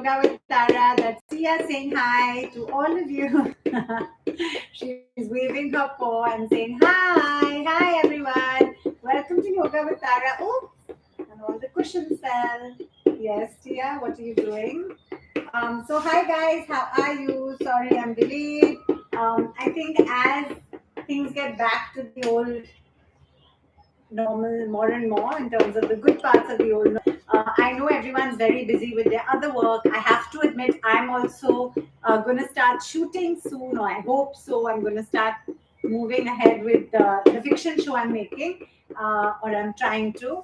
Yoga with Tara. That's Tia saying hi to all of you. She's waving her paw and saying hi. Hi, everyone. Welcome to Yoga with Tara. Oh, and all the cushions fell. Yes, Tia, what are you doing? So hi guys, how are you? Sorry I'm delayed. I think as things get back to the old normal more and more in terms of the good parts of the old. I know everyone's very busy with their other work. I have to admit, I'm also going to start shooting soon, or I hope so. I'm going to start moving ahead with the fiction show I'm making, or I'm trying to.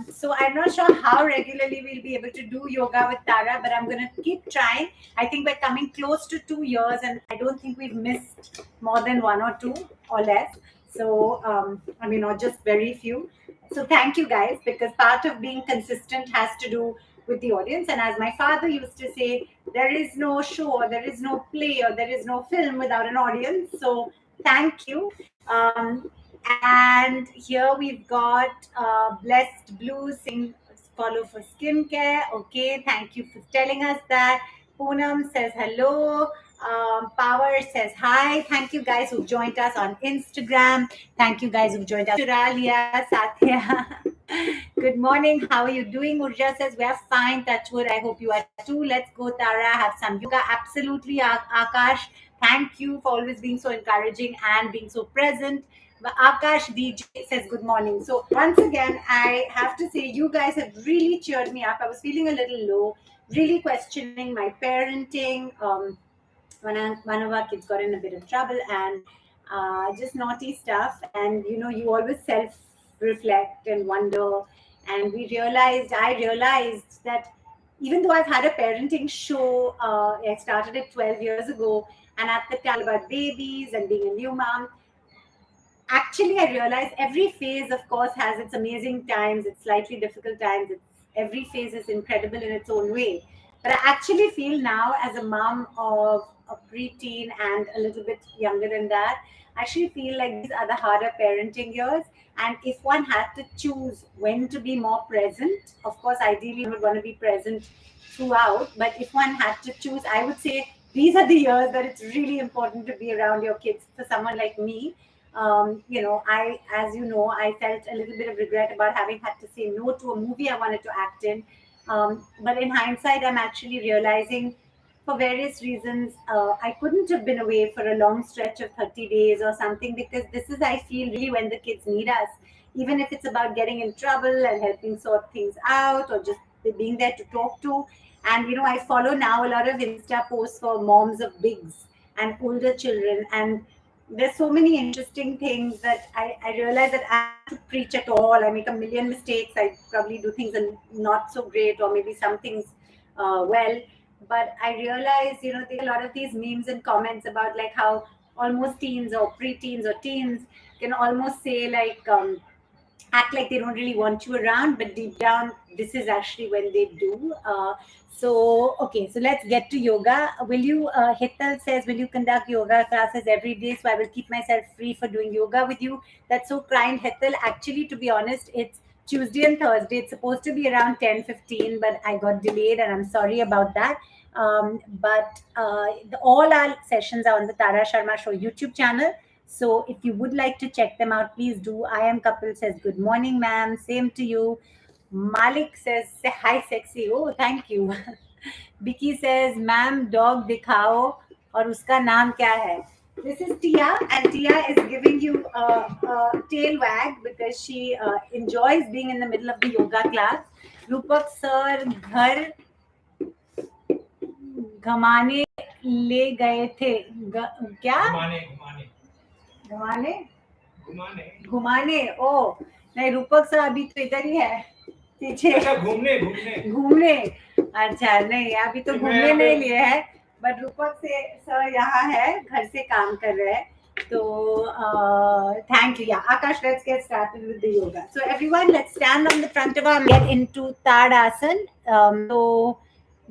So I'm not sure how regularly we'll be able to do yoga with Tara, but I'm going to keep trying. I think we're coming close to 2 years, and I don't think we've missed more than one or two or less. So, I mean, or just very few. So, thank you guys, because part of being consistent has to do with the audience. And as my father used to say, there is no show, or there is no play, or there is no film without an audience. So, thank you. And here we've got Blessed Blue saying follow for skincare. Okay, thank you for telling us that. Poonam says hello. Power says hi. Thank you guys who've joined us on Instagram. Thank you guys who've joined us. Shiralia, Satya. Good morning. How are you doing? Urja says we're fine. Touchwood. I hope you are too. Let's go, Tara. Have some yoga. Absolutely, Akash. Thank you for always being so encouraging and being so present. Akash DJ says good morning. So once again, I have to say you guys have really cheered me up. I was feeling a little low, really questioning my parenting. One of our kids got in a bit of trouble and just naughty stuff. And you always self reflect and wonder. And I realized that even though I've had a parenting show, I started it 12 years ago, and at the time about babies and being a new mom, actually I realized every phase, of course, has its amazing times, its slightly difficult times. Every phase is incredible in its own way. But I actually feel now, as a mom of a preteen and a little bit younger than that, I actually feel like these are the harder parenting years. And if one had to choose when to be more present, of course, ideally one would want to be present throughout. But if one had to choose, I would say these are the years that it's really important to be around your kids. For someone like me, I felt a little bit of regret about having had to say no to a movie I wanted to act in. But in hindsight, I'm actually realizing, for various reasons, I couldn't have been away for a long stretch of 30 days or something, because this is, I feel, really when the kids need us. Even if it's about getting in trouble and helping sort things out, or just being there to talk to. And, I follow now a lot of Insta posts for moms of bigs and older children. And there's so many interesting things that I realize that I have to preach at all. I make a million mistakes. I probably do things not so great, or maybe some things well. But I realize, there are a lot of these memes and comments about like how almost teens or preteens or teens can almost say like, act like they don't really want you around, but deep down, this is actually when they do. Okay, so let's get to yoga. Hital says, will you conduct yoga classes every day? So I will keep myself free for doing yoga with you. That's so kind, Hital. Actually, to be honest, it's Tuesday and Thursday. It's supposed to be around 10:15, but I got delayed, and I'm sorry about that. All our sessions are on the Tara Sharma Show YouTube channel. So if you would like to check them out, please do. I am Kapil says, good morning, ma'am. Same to you. Malik says, hi, sexy. Oh, thank you. Vicky says, ma'am, dog dikhao. और उसका नाम क्या है? This is Tia, and Tia is giving you a tail wag because she enjoys being in the middle of the yoga class. Rupak sir घर घमाने ले गए थे. क्या? घुमाने घुमाने ओ नहीं, रूपक सर अभी तो इधर ही है पीछे. अच्छा, घूमने अच्छा नहीं, अभी तो घूमने नहीं लिए है, बट रूपक से सर यहाँ है, घर से काम कर रहे हैं. So thank you. Yeah, Akash, let's get started with the yoga. So everyone, let's stand on the front of our mat, get into Tadasana. So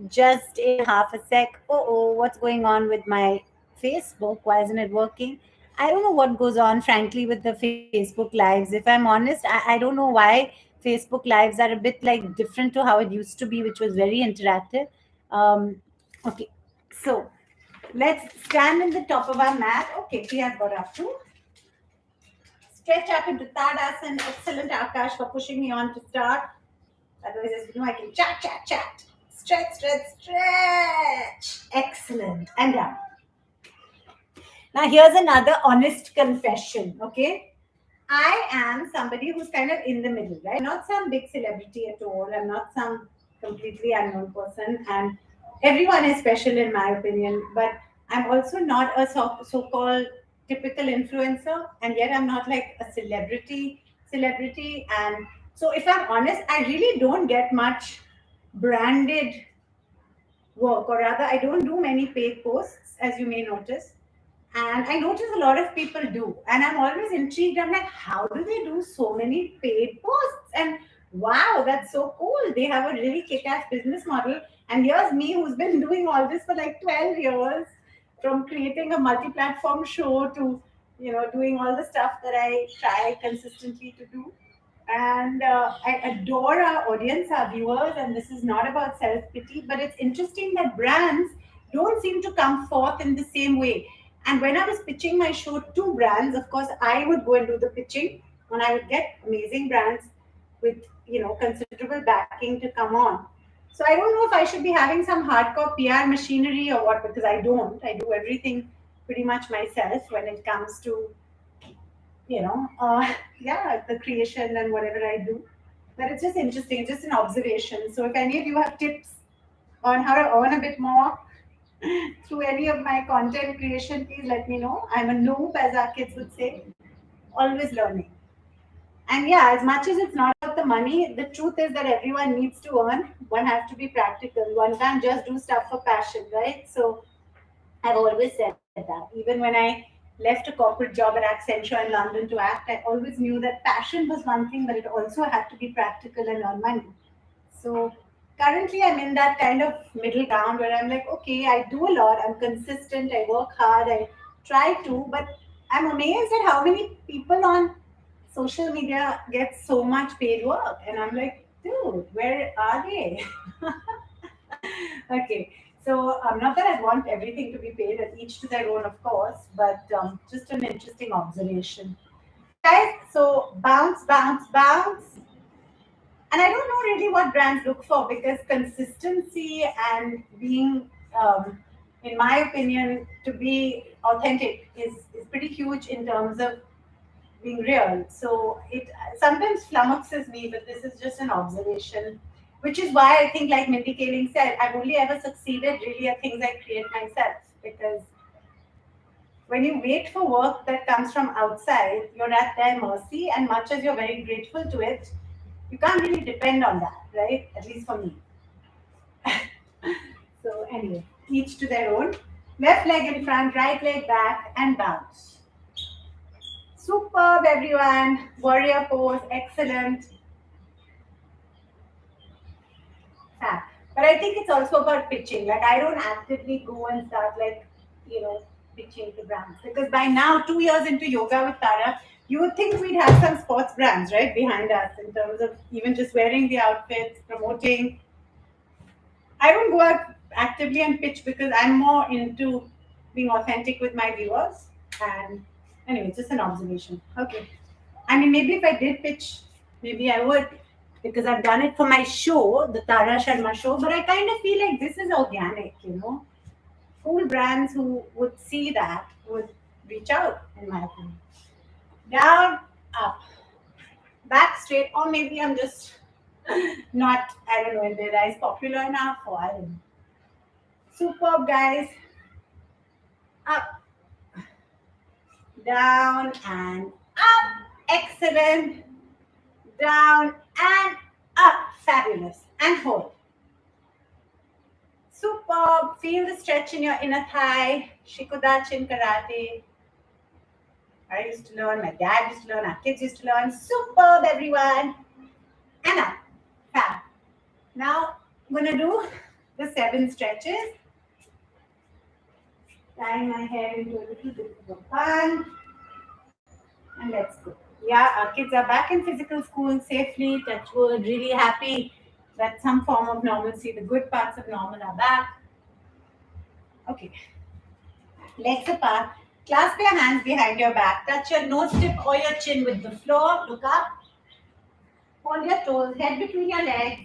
just in half a sec. Oh, what's going on with my Facebook? Why isn't it working? I don't know what goes on, frankly, with the Facebook lives. If I'm honest, I don't know why Facebook lives are a bit like different to how it used to be, which was very interactive. Okay, so let's stand in the top of our mat. Okay, we have got up to stretch up into Tara Asana. Excellent, Akash, for pushing me on to start. Otherwise, as you know, I can chat. Stretch. Excellent. And down. Now, here's another honest confession, okay? I am somebody who's kind of in the middle, right? I'm not some big celebrity at all. I'm not some completely unknown person. And everyone is special in my opinion. But I'm also not a so-called typical influencer. And yet I'm not like a celebrity. And so if I'm honest, I really don't get much branded work, or rather, I don't do many paid posts, as you may notice. And I notice a lot of people do. And I'm always intrigued. I'm like, how do they do so many paid posts? And wow, that's so cool. They have a really kick ass business model. And here's me who's been doing all this for like 12 years, from creating a multi platform show to, doing all the stuff that I try consistently to do. And I adore our audience, our viewers, and this is not about self pity, but it's interesting that brands don't seem to come forth in the same way. And when I was pitching my show to brands, of course, I would go and do the pitching, and I would get amazing brands with considerable backing to come on. So I don't know if I should be having some hardcore PR machinery or what, because I don't. I do everything pretty much myself when it comes to yeah, the creation and whatever I do. But it's just interesting, just an observation. So if any of you have tips on how to earn a bit more through any of my content creation, please let me know. I'm a noob, as our kids would say, always learning. And yeah, as much as it's not about the money, the truth is that everyone needs to earn. One has to be practical. One can't just do stuff for passion, right? So I've always said that. Even when I left a corporate job at Accenture in London to act, I always knew that passion was one thing, but it also had to be practical and earn money. So currently, I'm in that kind of middle ground where I'm like, okay, I do a lot, I'm consistent, I work hard, I try to, but I'm amazed at how many people on social media get so much paid work. And I'm like, dude, where are they? Okay, so not that I want everything to be paid, at each to their own, of course, but just an interesting observation. Guys, so bounce. And I don't know really what brands look for, because consistency and being, in my opinion, to be authentic is pretty huge in terms of being real. So it sometimes flummoxes me, but this is just an observation, which is why I think, like Mindy Kaling said, I've only ever succeeded really at things I create myself. Because when you wait for work that comes from outside, you're at their mercy, and much as you're very grateful to it, you can't really depend on that, right? At least for me. So anyway, each to their own. Left leg in front, right leg back, and bounce. Superb, everyone. Warrior pose, excellent. Fab. But I think it's also about pitching. Like, I don't actively go and start, like, pitching to brands. Because by now, 2 years into yoga with Tara, you would think we'd have some sports brands, right, behind us, in terms of even just wearing the outfits, promoting. I don't go out actively and pitch, because I'm more into being authentic with my viewers. And anyway, it's just an observation. Okay. I mean, maybe if I did pitch, maybe I would, because I've done it for my show, the Tara Sharma Show. But I kind of feel like this is organic. Cool brands who would see that would reach out, in my opinion. Down, up, back straight, or maybe I'm just not, I don't know, if they're as popular enough, or I don't know. Superb, guys. Up, down, and up. Excellent. Down and up. Fabulous. And hold. Superb. Feel the stretch in your inner thigh. Shikudachin karate. I used to learn, my dad used to learn, our kids used to learn. Superb, everyone. And up. Fab. Now, I'm going to do the 7 stretches. Tying my hair into a little bit of a bun. And let's go. Yeah, our kids are back in physical school safely. Touch wood. Really happy That's some form of normalcy. The good parts of normal are back. Okay. Legs apart. Clasp your hands behind your back. Touch your nose tip or your chin with the floor. Look up. Hold your toes. Head between your legs.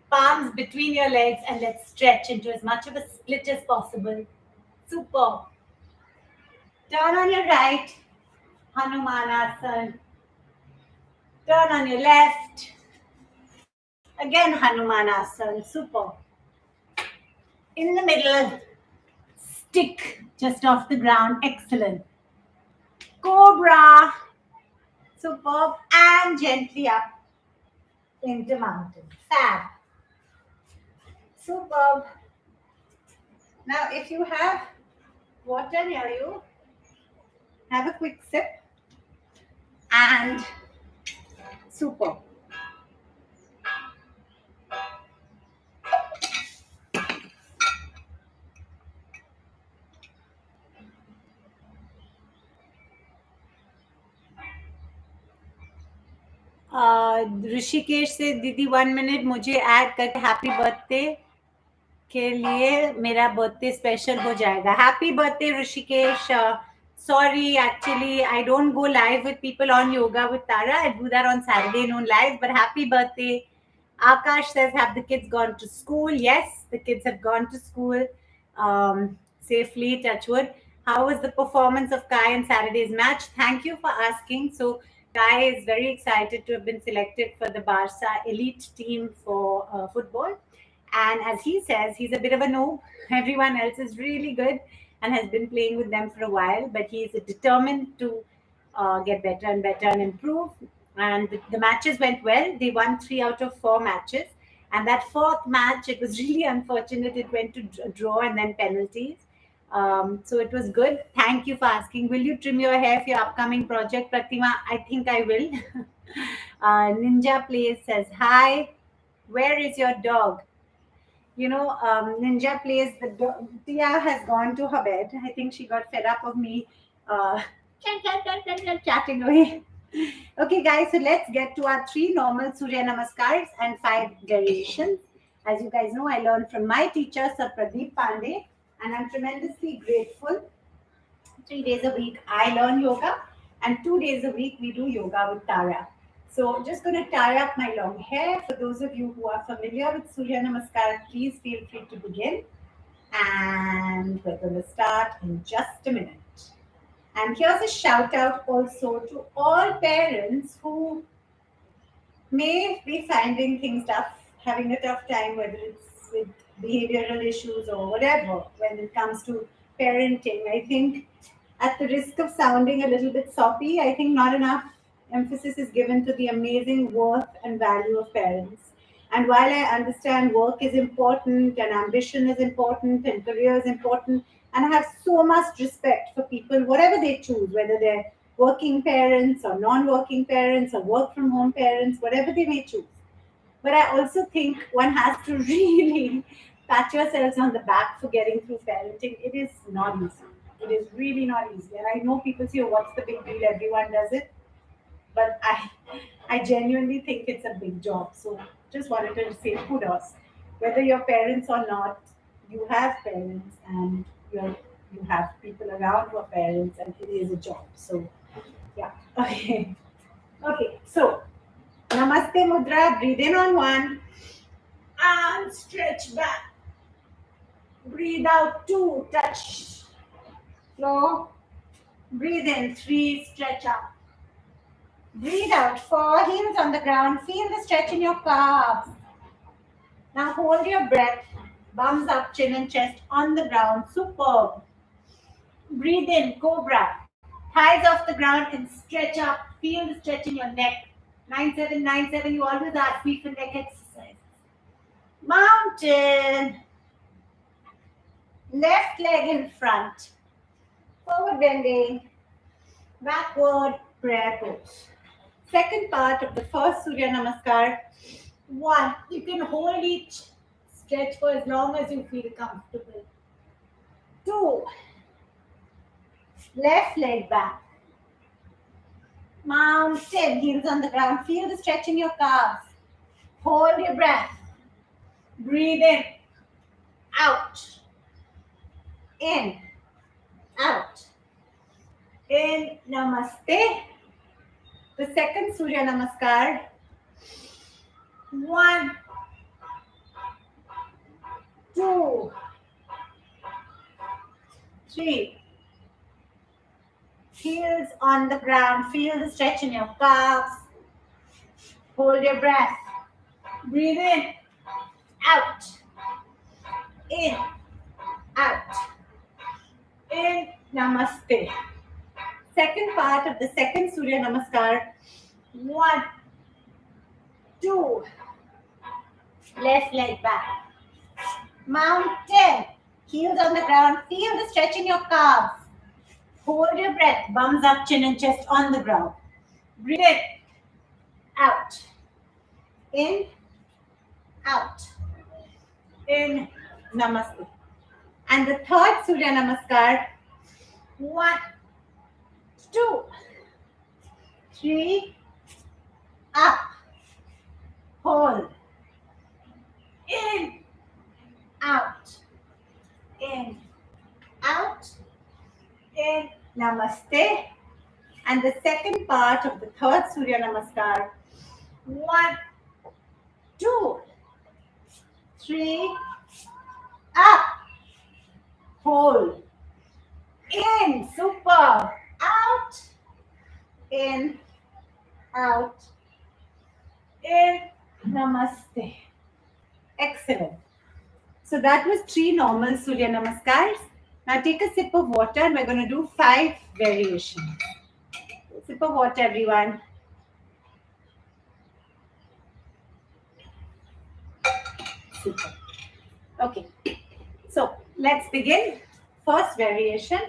Palms between your legs, and let's stretch into as much of a split as possible. Super. Turn on your right. Hanumanasana. Turn on your left. Again, Hanumanasana. Super. In the middle, stick just off the ground. Excellent. Cobra. Superb. And gently up into mountain. Fab. Superb. Now, if you have water near you, have a quick sip. And super. Rishikesh से दीदी 1 minute मुझे add करके happy birthday के लिए मेरा birthday special हो जाएगा. Happy birthday Rishikesh. Sorry, actually, I don't go live with people on Yoga with Tara. I do that on Saturday noon live. But happy birthday. Akash says, have the kids gone to school? Yes, the kids have gone to school safely, touch wood. How was the performance of Kai in Saturday's match? Thank you for asking. So, Kai is very excited to have been selected for the Barca elite team for football. And as he says, he's a bit of a noob. Everyone else is really good and has been playing with them for a while, but he's determined to get better and better and improve. And the matches went well. They won 3 out of 4 matches. And that 4th match, it was really unfortunate. It went to draw and then penalties. So it was good. Thank you for asking. Will you trim your hair for your upcoming project, Pratima? I think I will. Ninja Plays says, hi, where is your dog? Ninja Plays, Tia has gone to her bed. I think she got fed up of me chatting away. Okay, guys, so let's get to our 3 normal Surya Namaskars and 5 variations. As you guys know, I learned from my teacher, Sir Pradeep Pandey, and I'm tremendously grateful. 3 days a week, I learn yoga, and 2 days a week, we do yoga with Tara. So just going to tie up my long hair. For those of you who are familiar with Surya Namaskar, please feel free to begin. And we're going to start in just a minute. And here's a shout out also to all parents who may be finding things tough, having a tough time, whether it's with behavioral issues or whatever, when it comes to parenting. I think at the risk of sounding a little bit soppy, I think not enough emphasis is given to the amazing worth and value of parents. And while I understand work is important and ambition is important and career is important, and I have so much respect for people, whatever they choose, whether they're working parents or non-working parents or work from home parents, whatever they may choose. But I also think one has to really pat yourselves on the back for getting through parenting. It is not easy. It is really not easy. And I know people say, oh, what's the big deal? Everyone does it. But I genuinely think it's a big job. So just wanted to say kudos. Whether you're parents or not, you have parents and you have people around who are parents, and it is a job. So yeah. Okay. Okay. So Namaste Mudra. Breathe in on 1 and stretch back. Breathe out 2. Touch floor. Breathe in 3. Stretch up. Breathe out 4. Heels on the ground. Feel the stretch in your calves. Now hold your breath. Bums up, chin and chest on the ground. Superb. Breathe in, cobra. Thighs off the ground and stretch up. Feel the stretch in your neck. 9797. You always ask me for neck exercise. Mountain. Left leg in front. Forward bending. Backward prayer pose. Second part of the first Surya Namaskar. 1. You can hold each stretch for as long as you feel comfortable. 2. Left leg back. Mountain. Heels on the ground. Feel the stretch in your calves. Hold your breath. Breathe in, out, in, out. In, namaste. The second Surya Namaskar. 1, 2, 3. Heels on the ground. Feel the stretch in your calves. Hold your breath. Breathe in, out, in, out. In, namaste. Second part of the second Surya Namaskar. 1, 2. Left leg back. Mountain. Heels on the ground. Feel the stretch in your calves. Hold your breath. Bums up, chin and chest on the ground. Breathe in, out, in, out, in, namaste. And the third Surya Namaskar. 1, 2, 3, up, hold, in, out, in, out, in, namaste. And the second part of the third Surya Namaskar. 1, 2, 3, up, hold, in, super, out, in, out, in, namaste. Excellent. So that was 3 normal Surya Namaskars. Now take a sip of water and we're going to do 5 variations. Sip of water, everyone. Super. Okay. So let's begin. First variation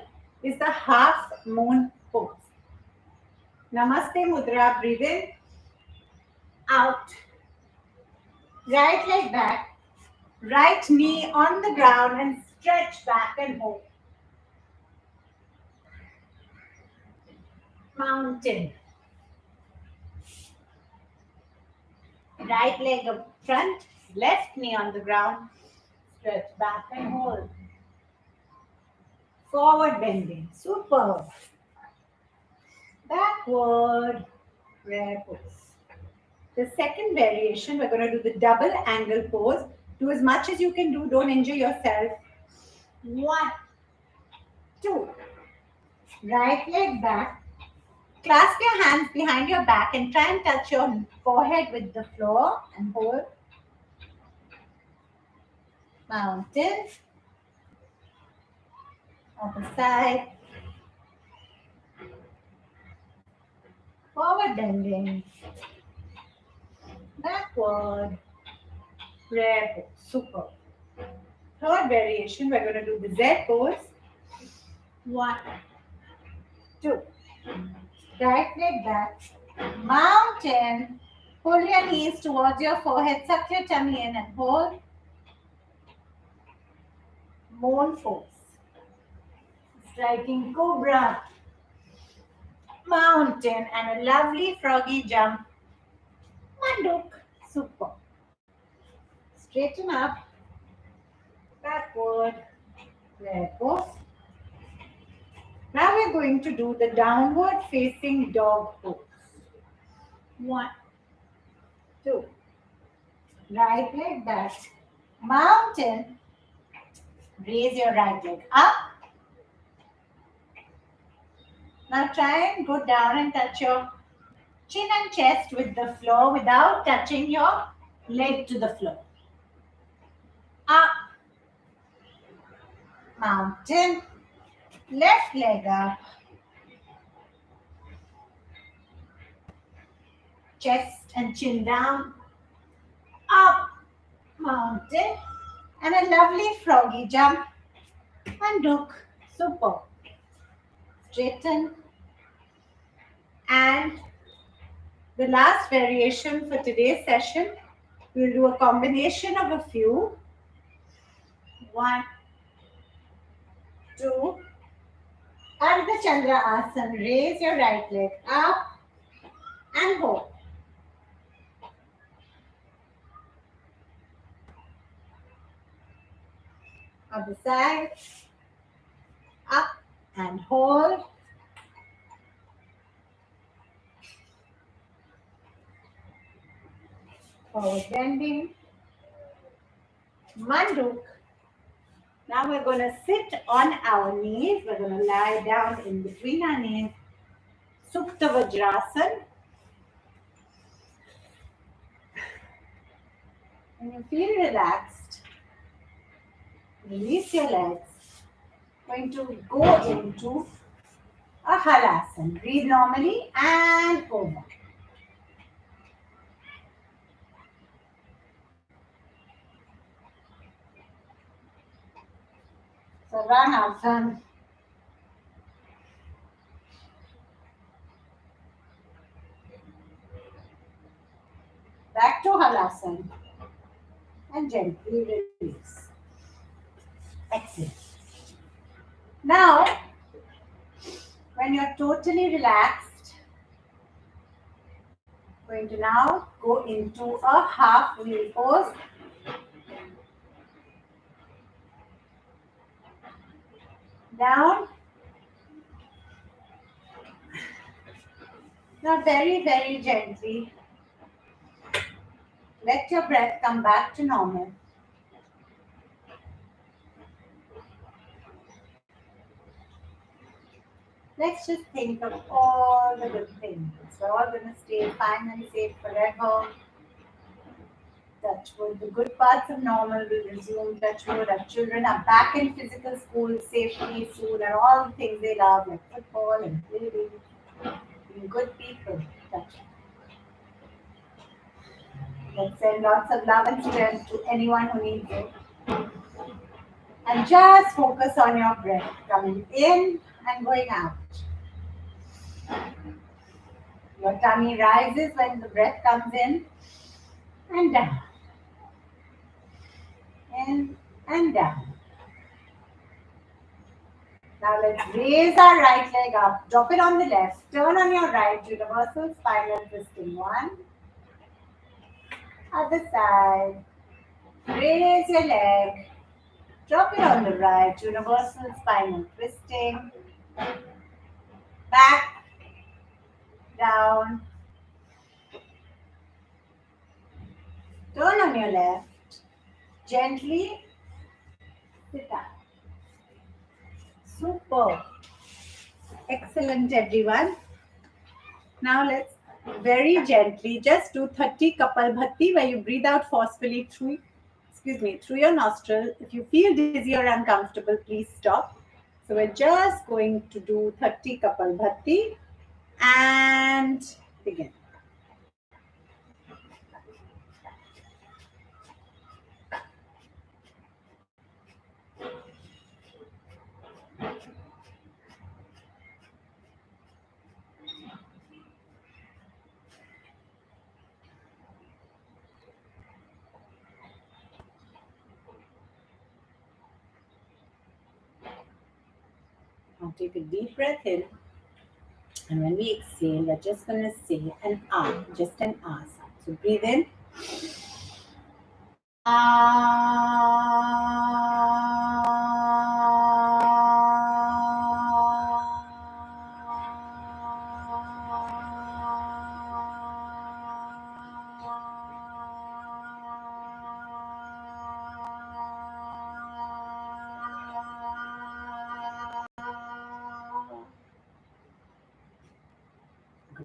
is the half moon pose. Namaste Mudra. Breathe in, out. Right leg back. Right knee on the ground and stretch back and hold. Mountain. Right leg up front, left knee on the ground, stretch back and hold. Forward bending, super. Backward, prayer pose. The second variation, we're going to do the double angle pose. Do as much as you can do, don't injure yourself. 1, 2. Right leg back. Clasp your hands behind your back and try and touch your forehead with the floor and hold. Mountain. Other side. Forward bending. Backward. Prayer pose. Super. Third variation, we're going to do the Z pose. 1, 2. Right leg back. Mountain. Pull your knees towards your forehead. Suck your tummy in and hold. Moon pose. Striking cobra. Mountain and a lovely froggy jump. Manduk. Super. Straighten up. Backward. Prayer pose. Now we're going to do the downward facing dog pose. 1, 2. Right leg back. Mountain. Raise your right leg up. Now try and go down and touch your chin and chest with the floor without touching your leg to the floor. Up. Mountain. Left leg up. Chest and chin down. Up. Mountain. And a lovely froggy jump. And look. Super. Straighten. And the last variation for today's session, we'll do a combination of a few. 1, 2. And the Chandra Asana. Raise your right leg up and hold. Other side. Up and hold. Forward bending. Manduk. Now we're going to sit on our knees. We're going to lie down in between our knees. Supta Vajrasan. When you feel relaxed, release your legs. Going to go into a halasana. Breathe normally and over. Savanasana. Back to halasana. And gently release. Exhale. Now, when you're totally relaxed, going to now go into a half wheel pose. Down. Now very, very gently, let your breath come back to normal. Let's just think of all the good things. We're all going to stay fine and safe forever. Touch wood. The good parts of normal will resume. Touch wood. Our children are back in physical school safely soon, and all the things they love, like football and playing, being good people. Touch. Let's send lots of love and strength to anyone who needs it. And just focus on your breath coming in and going out. Your tummy rises when the breath comes in and down. In and down. Now let's raise our right leg up. Drop it on the left. Turn on your right. Universal spinal twisting. One. Other side. Raise your leg. Drop it on the right. Universal spinal twisting. Back. Down. Turn on your left. Gently sit up. Super. Excellent, everyone. Now let's very gently just do 30 Kapalbhati, where you breathe out forcefully through your nostril. If you feel dizzy or uncomfortable, please stop. So we're just going to do 30 Kapalbhati and begin. Now take a deep breath in. And when we exhale, we're just going to say an ah, just an ah sound. So breathe in.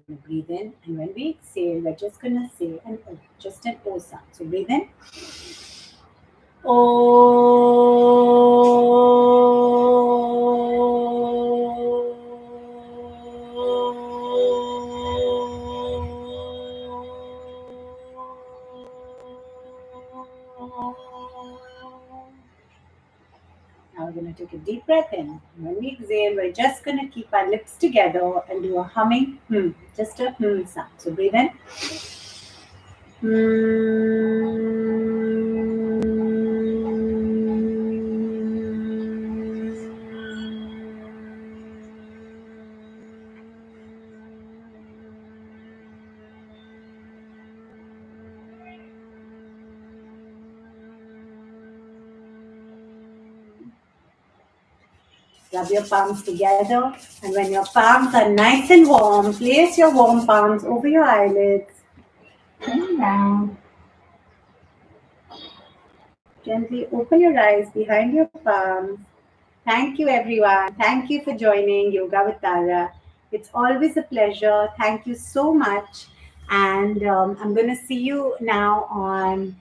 Going to breathe in, and when we exhale, we're just going to say an O, just an O sound. So breathe in. Now we're going to take a deep breath in. When we exhale, we're just going to keep our lips together and do a humming, just a sound. So breathe in. Rub your palms together, and when your palms are nice and warm, place your warm palms over your eyelids. And now, gently open your eyes behind your palms. Thank you, everyone. Thank you for joining Yoga with Tara. It's always a pleasure. Thank you so much. And I'm going to see you now on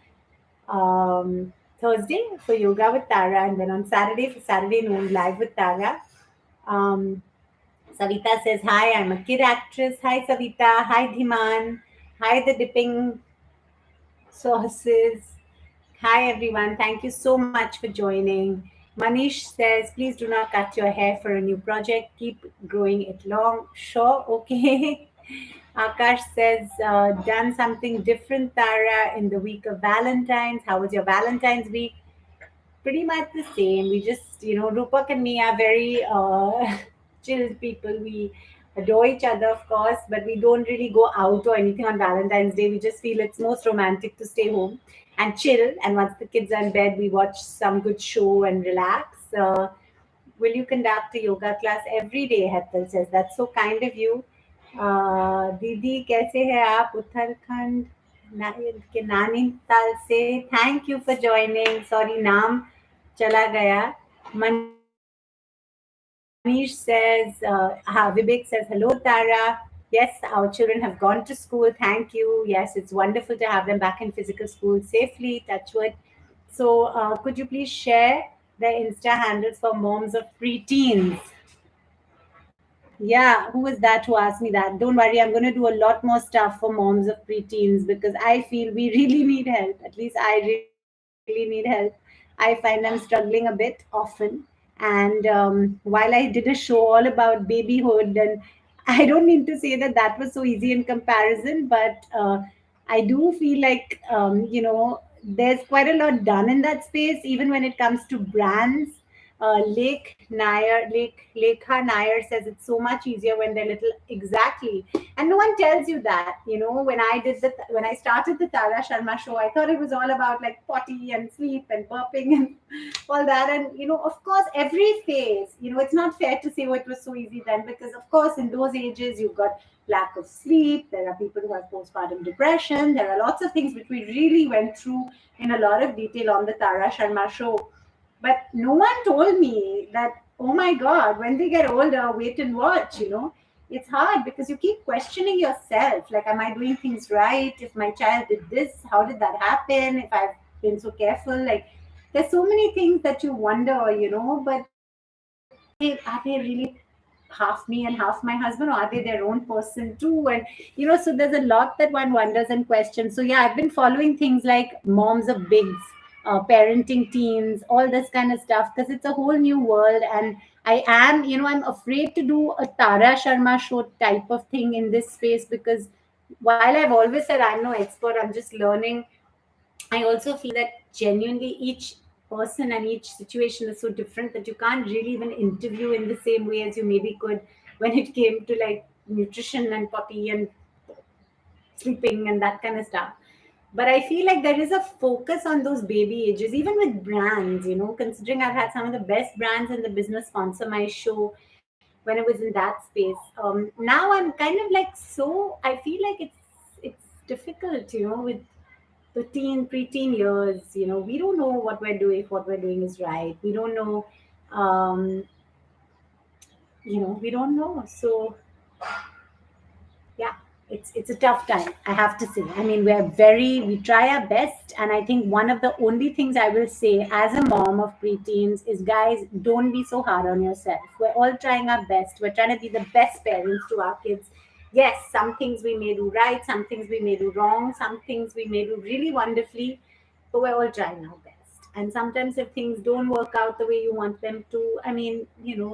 Thursday for Yoga with Tara, and then on Saturday for Saturday Noon Live with Tara. Um, Savita says, hi, I'm a kid actress. Hi, Savita. Hi, Dhiman. Hi, the dipping sauces. Hi, everyone. Thank you so much for joining. Manish says, please do not cut your hair for a new project. Keep growing it long. Sure, okay. Akash says, done something different, Tara, in the week of Valentine's. How was your Valentine's week? Pretty much the same. We just, Rupak and me are very chilled people. We adore each other, of course, but we don't really go out or anything on Valentine's Day. We just feel it's most romantic to stay home and chill. And once the kids are in bed, we watch some good show and relax. Will you conduct a yoga class every day? Hetal says, that's so kind of you. दीदी कैसे हैं आप उत्तराखंड के नैनीताल से thank you for joining sorry नाम चला गया Manish says Vivek says hello Tara. Yes, our children have gone to school, thank you. Yes, it's wonderful to have them back in physical school safely, touch wood. So could you please share the Insta handles for moms of preteens? Yeah, who was that who asked me that? Don't worry, I'm going to do a lot more stuff for moms of preteens because I feel we really need help. At least I really need help. I find I'm struggling a bit often. And while I did a show all about babyhood, and I don't mean to say that that was so easy in comparison, but I do feel like, there's quite a lot done in that space, even when it comes to brands. Lekha Nair says it's so much easier when they're little. Exactly, and no one tells you that. When I started the Tara Sharma show, I thought it was all about like potty and sleep and burping and all that. And of course, every phase. It's not fair to say, oh, it was so easy then, because of course, in those ages, you've got lack of sleep. There are people who have postpartum depression. There are lots of things which we really went through in a lot of detail on the Tara Sharma show, but no one told me that, oh my God, when they get older, wait and watch, It's hard because you keep questioning yourself. Like, am I doing things right? If my child did this, how did that happen? If I've been so careful, like, there's so many things that you wonder, but are they really half me and half my husband, or are they their own person too? And so there's a lot that one wonders and questions. So yeah, I've been following things like moms of bigs, parenting teens, all this kind of stuff, because it's a whole new world. And I'm afraid to do a Tara Sharma show type of thing in this space, because while I've always said I'm no expert, I'm just learning. I also feel that genuinely each person and each situation is so different that you can't really even interview in the same way as you maybe could when it came to like nutrition and potty and sleeping and that kind of stuff. But I feel like there is a focus on those baby ages, even with brands, considering I've had some of the best brands in the business sponsor my show when I was in that space. Now I'm kind of like, so I feel like it's difficult, with the preteen years, we don't know what we're doing, if what we're doing is right. We don't know, um, we don't know. So yeah, it's a tough time, I have to say. I mean, we try our best, and I think one of the only things I will say as a mom of preteens is, guys, don't be so hard on yourself. We're all trying our best. We're trying to be the best parents to our kids. Yes, some things we may do right, some things we may do wrong, some things we may do really wonderfully, but we're all trying our best. And sometimes if things don't work out the way you want them to, I mean,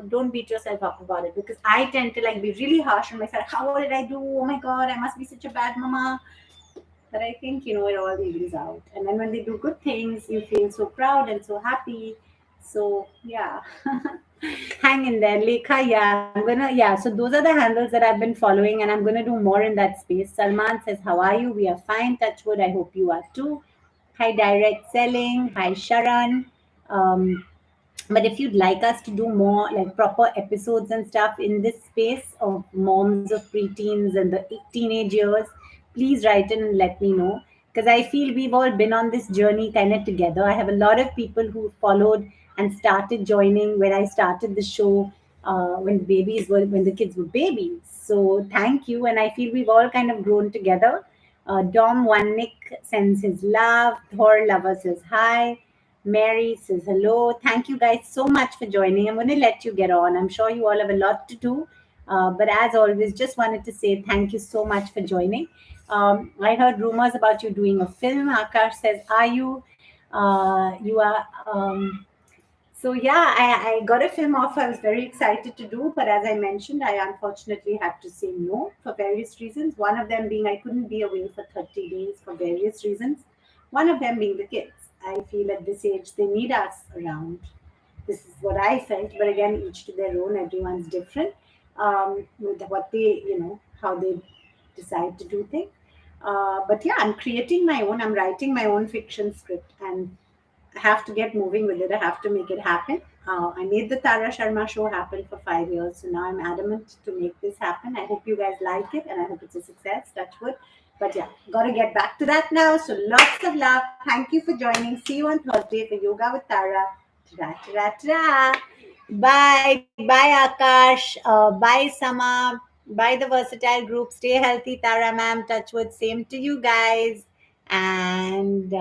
don't beat yourself up about it, because I tend to like be really harsh on myself. How did I do? Oh my God, I must be such a bad mama. But I think, it all evens out. And then when they do good things, you feel so proud and so happy. So yeah. Hang in there, Lekha. Yeah, so those are the handles that I've been following, and I'm gonna do more in that space. Salman says, how are you? We are fine, touch wood. I hope you are too. Hi, Direct Selling. Hi, Sharon. Um, But if you'd like us to do more like proper episodes and stuff in this space of moms of preteens and the teenage years, please write in and let me know, because I feel we've all been on this journey kind of together. I have a lot of people who followed and started joining when I started the show, when the kids were babies. So thank you, and I feel we've all kind of grown together. Dom One Nick sends his love. Thor Lover says hi. Mary says hello. Thank you guys so much for joining. I'm going to let you get on. I'm sure you all have a lot to do. But as always, just wanted to say thank you so much for joining. I heard rumors about you doing a film. Akash says, are you? You are. So yeah, I got a film offer I was very excited to do, but as I mentioned, I unfortunately had to say no for various reasons. One of them being I couldn't be away for 30 days for various reasons. One of them being the kids. I feel at this age they need us around. This is what I felt, but again, each to their own. Everyone's different with what they, how they decide to do things. But yeah, I'm creating my own. I'm writing my own fiction script, and I have to get moving with it. I have to make it happen. I made the Tara Sharma Show happen for 5 years, so now I'm adamant to make this happen. I hope you guys like it, and I hope it's a success. Touch wood. But yeah, gotta get back to that now. So lots of love. Thank you for joining. See you on Thursday for Yoga with Tara. Ta ta ta. Bye, bye, Akash. Bye, Sama. Bye, the versatile group. Stay healthy, Tara ma'am. Touch wood. Same to you guys. And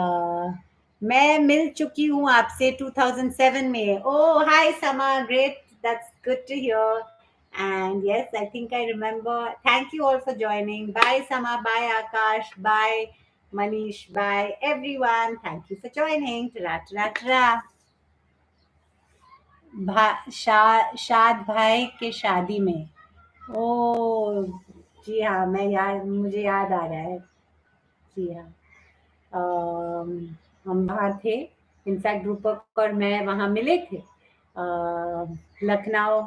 मैं मिल चुकी हूँ आपसे 2007 में. Oh, hi, Sama. Great. That's good to hear. And yes, I think I remember. Thank you all for joining. Bye, Sama. Bye, Akash. Bye, Manish. Bye, everyone. Thank you for joining. Ta ta ta. शाद भाई के शादी में. ओ जी हाँ, मुझे याद आ रहा है. जी हाँ. अम, हम वहाँ थे. इनफैक्ट रूपक और मैं वहाँ मिले थे. लखनऊ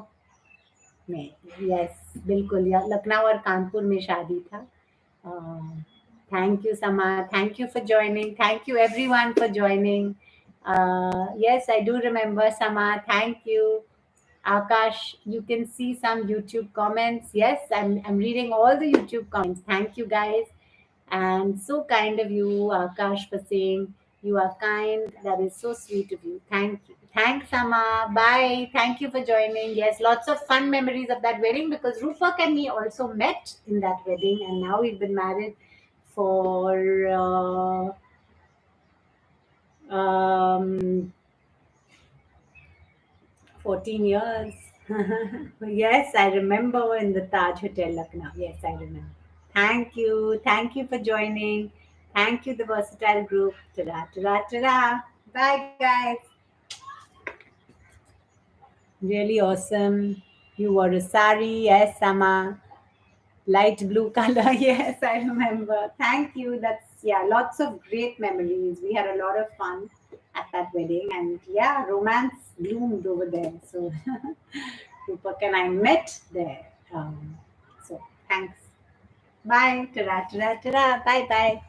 में. यस, बिल्कुल. या लखनऊ और कानपुर में शादी था. Thank you, Sama. Thank you for joining. Thank you, everyone, for joining. Yes, I do remember, Sama. Thank you. Akash, you can see some YouTube comments. Yes, I'm reading all the YouTube comments. Thank you, guys. And so kind of you, Akash, for saying you are kind. That is so sweet of you. Thank you. Thanks, Sama. Bye. Thank you for joining. Yes, lots of fun memories of that wedding, because Rufak and me also met in that wedding, and now we've been married for 14 years. Yes, I remember in the Taj Hotel, Lucknow. Yes, I remember. Thank you. Thank you for joining. Thank you, the versatile group. Ta-da, ta-da, ta-da. Bye, guys. Really awesome. You wore a sari. Yes, Sama. Light blue color. Yes, I remember. Thank you. That's, yeah, lots of great memories. We had a lot of fun at that wedding, and yeah, romance bloomed over there. So Rupak and I met there. So thanks. Bye. Ta-ra, ta-ra, ta-ra. Bye bye.